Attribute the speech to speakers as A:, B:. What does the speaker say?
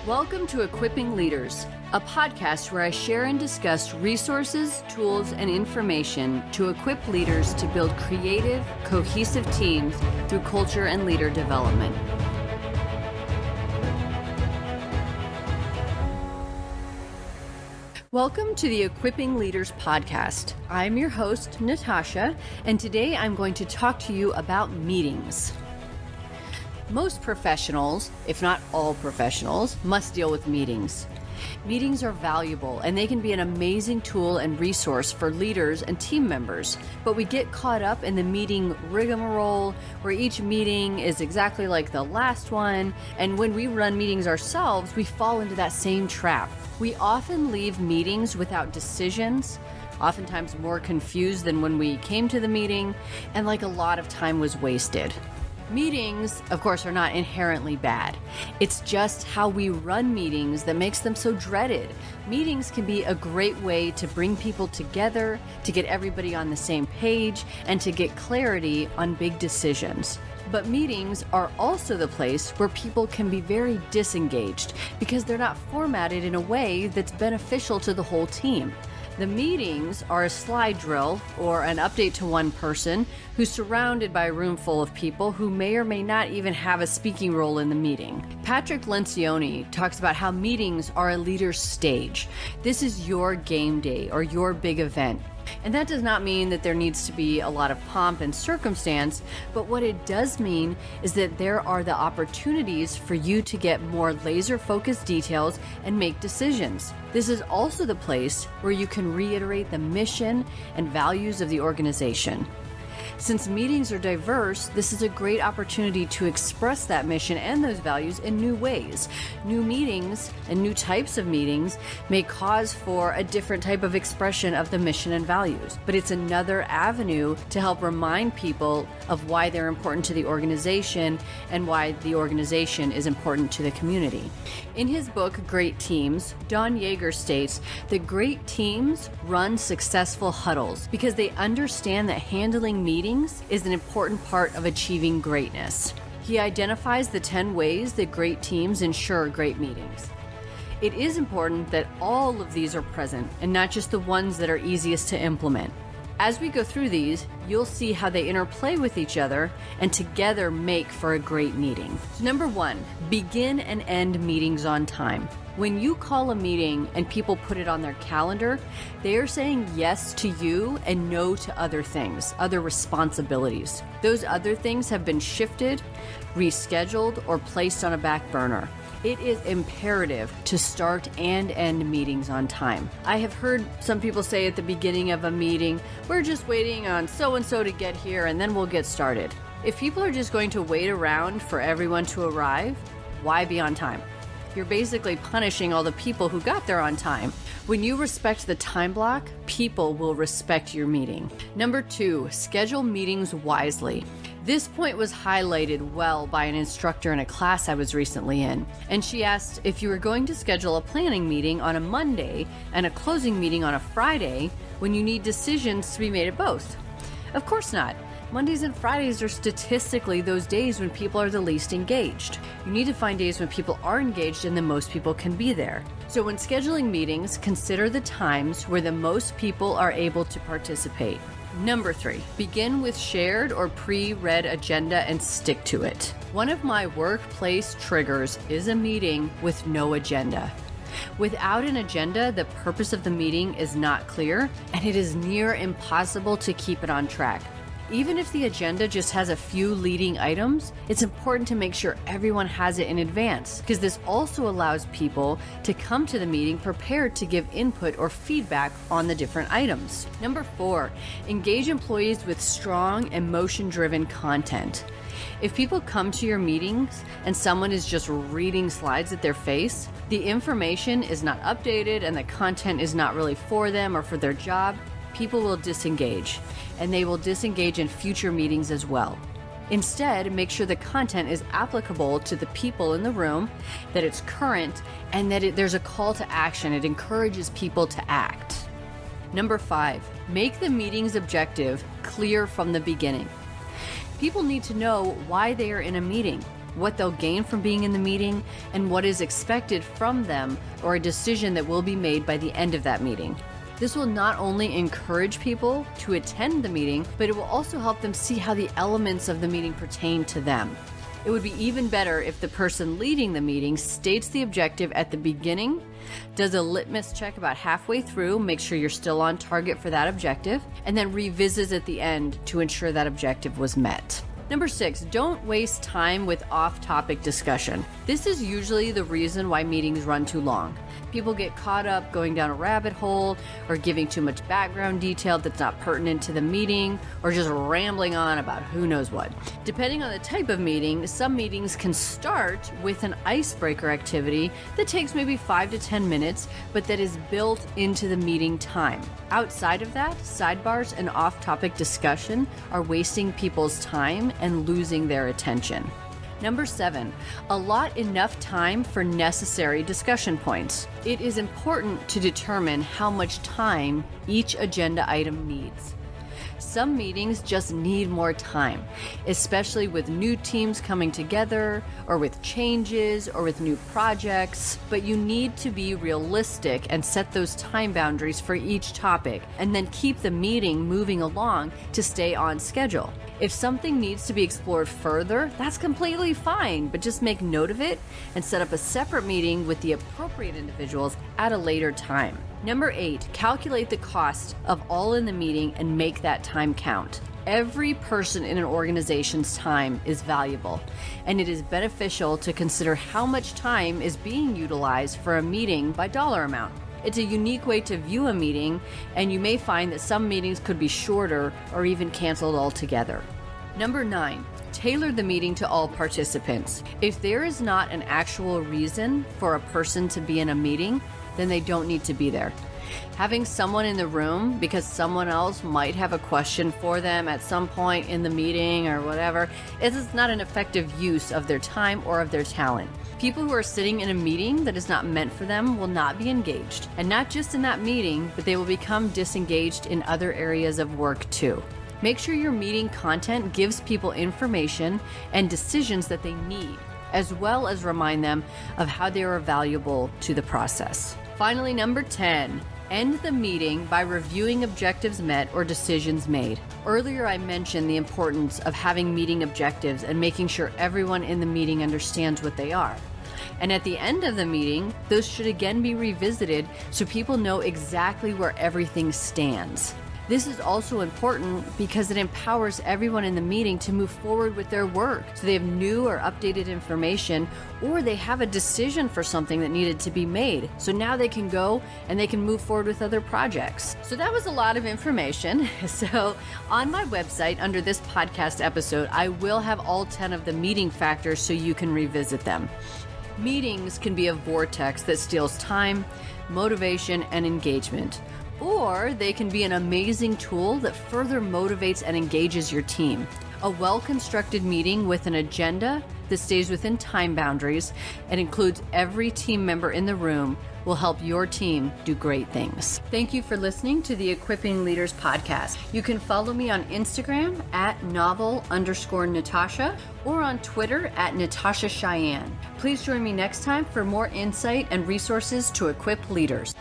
A: Welcome to Equipping Leaders, a podcast where I share and discuss resources, tools, and information to equip leaders to build creative, cohesive teams through culture and leader development. Welcome to the Equipping Leaders podcast. I'm your host, Natasha, and today I'm going to talk to you about meetings. Most professionals, if not all professionals, must deal with meetings. Meetings are valuable and they can be an amazing tool and resource for leaders and team members. But we get caught up in the meeting rigmarole where each meeting is exactly like the last one. And when we run meetings ourselves, we fall into that same trap. We often leave meetings without decisions, oftentimes more confused than when we came to the meeting, and like a lot of time was wasted. Meetings, of course, are not inherently bad. It's just how we run meetings that makes them so dreaded. Meetings can be a great way to bring people together, to get everybody on the same page, and to get clarity on big decisions. But meetings are also the place where people can be very disengaged because they're not formatted in a way that's beneficial to the whole team. The meetings are a slide drill or an update to one person who's surrounded by a room full of people who may or may not even have a speaking role in the meeting. Patrick Lencioni talks about how meetings are a leader's stage. This is your game day or your big event. And that does not mean that there needs to be a lot of pomp and circumstance, but what it does mean is that there are the opportunities for you to get more laser-focused details and make decisions. This is also the place where you can reiterate the mission and values of the organization. Since meetings are diverse, this is a great opportunity to express that mission and those values in new ways. New meetings and new types of meetings may cause for a different type of expression of the mission and values, but it's another avenue to help remind people of why they're important to the organization and why the organization is important to the community. In his book, Great Teams, Don Yaeger states that great teams run successful huddles because they understand that handling meetings is an important part of achieving greatness. He identifies the 10 ways that great teams ensure great meetings. It is important that all of these are present and not just the ones that are easiest to implement. As we go through these, you'll see how they interplay with each other and together make for a great meeting. So number 1, begin and end meetings on time. When you call a meeting and people put it on their calendar, they are saying yes to you and no to other things, other responsibilities. Those other things have been shifted, rescheduled, or placed on a back burner. It is imperative to start and end meetings on time. I have heard some people say at the beginning of a meeting, we're just waiting on so-and-so to get here and then we'll get started. If people are just going to wait around for everyone to arrive, why be on time? You're basically punishing all the people who got there on time. When you respect the time block, people will respect your meeting. Number 2, schedule meetings wisely. This point was highlighted well by an instructor in a class I was recently in. And she asked if you were going to schedule a planning meeting on a Monday and a closing meeting on a Friday when you need decisions to be made at both. Of course not. Mondays and Fridays are statistically those days when people are the least engaged. You need to find days when people are engaged and the most people can be there. So when scheduling meetings, consider the times where the most people are able to participate. Number 3, begin with shared or pre-read agenda and stick to it. One of my workplace triggers is a meeting with no agenda. Without an agenda, the purpose of the meeting is not clear, and it is near impossible to keep it on track. Even if the agenda just has a few leading items, it's important to make sure everyone has it in advance, because this also allows people to come to the meeting prepared to give input or feedback on the different items. Number 4, engage employees with strong, emotion-driven content. If people come to your meetings and someone is just reading slides at their face, the information is not updated and the content is not really for them or for their job, people will disengage, and they will disengage in future meetings as well. Instead, make sure the content is applicable to the people in the room, that it's current, and that there's a call to action. It encourages people to act. Number 5, make the meeting's objective clear from the beginning. People need to know why they are in a meeting. what they'll gain from being in the meeting, and what is expected from them or a decision that will be made by the end of that meeting. This will not only encourage people to attend the meeting, but it will also help them see how the elements of the meeting pertain to them. It would be even better if the person leading the meeting states the objective at the beginning, does a litmus check about halfway through, make sure you're still on target for that objective, and then revisits at the end to ensure that objective was met. Number 6, don't waste time with off-topic discussion. This is usually the reason why meetings run too long. People get caught up going down a rabbit hole or giving too much background detail that's not pertinent to the meeting or just rambling on about who knows what. Depending on the type of meeting, some meetings can start with an icebreaker activity that takes maybe 5 to 10 minutes, but that is built into the meeting time. Outside of that, sidebars and off-topic discussion are wasting people's time and losing their attention. Number 7, allot enough time for necessary discussion points. It is important to determine how much time each agenda item needs. Some meetings just need more time, especially with new teams coming together or with changes or with new projects, but you need to be realistic and set those time boundaries for each topic and then keep the meeting moving along to stay on schedule. If something needs to be explored further, that's completely fine, but just make note of it and set up a separate meeting with the appropriate individuals at a later time. Number 8, calculate the cost of all in the meeting and make that time count. Every person in an organization's time is valuable, and it is beneficial to consider how much time is being utilized for a meeting by dollar amount. It's a unique way to view a meeting, and you may find that some meetings could be shorter or even canceled altogether. Number 9, tailor the meeting to all participants. If there is not an actual reason for a person to be in a meeting, then they don't need to be there. Having someone in the room because someone else might have a question for them at some point in the meeting or whatever, is not an effective use of their time or of their talent. People who are sitting in a meeting that is not meant for them will not be engaged, and not just in that meeting, but they will become disengaged in other areas of work too. Make sure your meeting content gives people information and decisions that they need, as well as remind them of how they are valuable to the process. Finally, number 10, end the meeting by reviewing objectives met or decisions made. Earlier, I mentioned the importance of having meeting objectives and making sure everyone in the meeting understands what they are. And at the end of the meeting, those should again be revisited so people know exactly where everything stands. This is also important because it empowers everyone in the meeting to move forward with their work. So they have new or updated information, or they have a decision for something that needed to be made. So now they can go and they can move forward with other projects. So that was a lot of information. So on my website, under this podcast episode, I will have all 10 of the meeting factors so you can revisit them. Meetings can be a vortex that steals time, motivation, and engagement. Or they can be an amazing tool that further motivates and engages your team. A well-constructed meeting with an agenda that stays within time boundaries and includes every team member in the room will help your team do great things. Thank you for listening to the Equipping Leaders podcast. You can follow me on Instagram at novel_Natasha or on Twitter at Natasha Cheyenne. Please join me next time for more insight and resources to equip leaders.